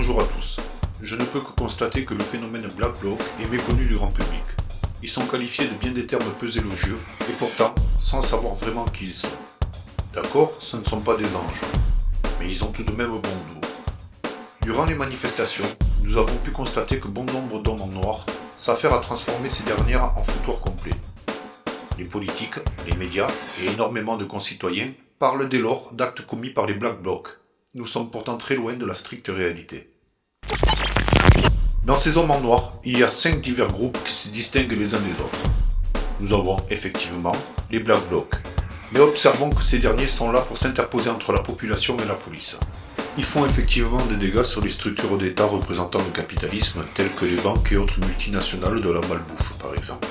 bonjour à tous. Je ne peux que constater que le phénomène Black Bloc est méconnu du grand public. Ils sont qualifiés de bien des termes peu élogieux, et pourtant, sans savoir vraiment qui ils sont. D'accord, ce ne sont pas des anges, mais ils ont tout de même bon dos. Durant les manifestations, nous avons pu constater que bon nombre d'hommes en noir s'affairent à transformer ces dernières en foutoirs complets. Les politiques, les médias et énormément de concitoyens parlent dès lors d'actes commis par les Black Blocs. Nous sommes pourtant très loin de la stricte réalité. Dans ces hommes en noir, il y a 5 divers groupes qui se distinguent les uns des autres. Nous avons effectivement les Black Blocs, mais observons que ces derniers sont là pour s'interposer entre la population et la police. Ils font effectivement des dégâts sur les structures d'État représentant le capitalisme, telles que les banques et autres multinationales de la malbouffe par exemple.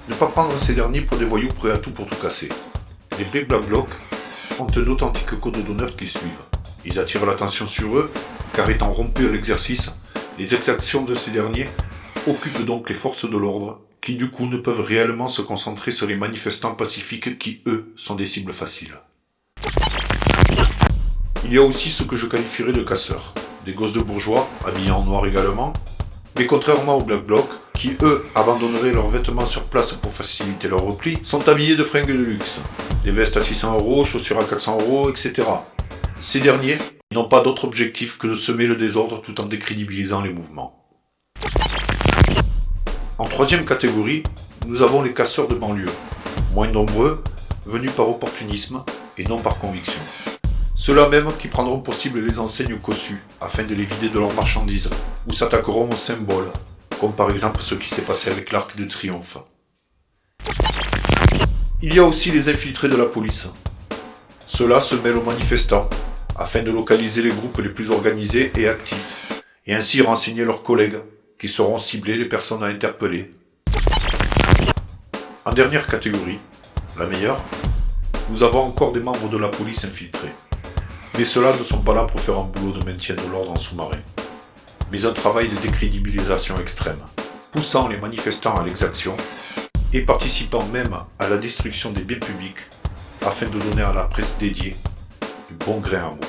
Ne pas prendre ces derniers pour des voyous prêts à tout pour tout casser. Les vrais Black Blocs ont un authentique code d'honneur qu'ils suivent. Ils attirent l'attention sur eux, car étant rompus à l'exercice, les exactions de ces derniers occupent donc les forces de l'ordre, qui du coup ne peuvent réellement se concentrer sur les manifestants pacifiques qui, eux, sont des cibles faciles. Il y a aussi ce que je qualifierais de casseurs, des gosses de bourgeois, habillés en noir également, mais contrairement aux Black Blocs, qui eux abandonneraient leurs vêtements sur place pour faciliter leur repli, sont habillés de fringues de luxe, des vestes à 600 €, chaussures à 400 €, etc. Ces derniers n'ont pas d'autre objectif que de semer le désordre tout en décrédibilisant les mouvements. En troisième catégorie, nous avons les casseurs de banlieue, moins nombreux, venus par opportunisme et non par conviction. Ceux-là même qui prendront pour cible les enseignes cossues afin de les vider de leurs marchandises, ou s'attaqueront aux symboles, comme par exemple ce qui s'est passé avec l'Arc de Triomphe. Il y a aussi les infiltrés de la police. Ceux-là se mêlent aux manifestants, afin de localiser les groupes les plus organisés et actifs, et ainsi renseigner leurs collègues, qui seront ciblés les personnes à interpeller. En dernière catégorie, la meilleure, nous avons encore des membres de la police infiltrés. Mais ceux-là ne sont pas là pour faire un boulot de maintien de l'ordre en sous-marin, mais un travail de décrédibilisation extrême, poussant les manifestants à l'exaction et participant même à la destruction des biens publics afin de donner à la presse dédiée du bon grain à moudre.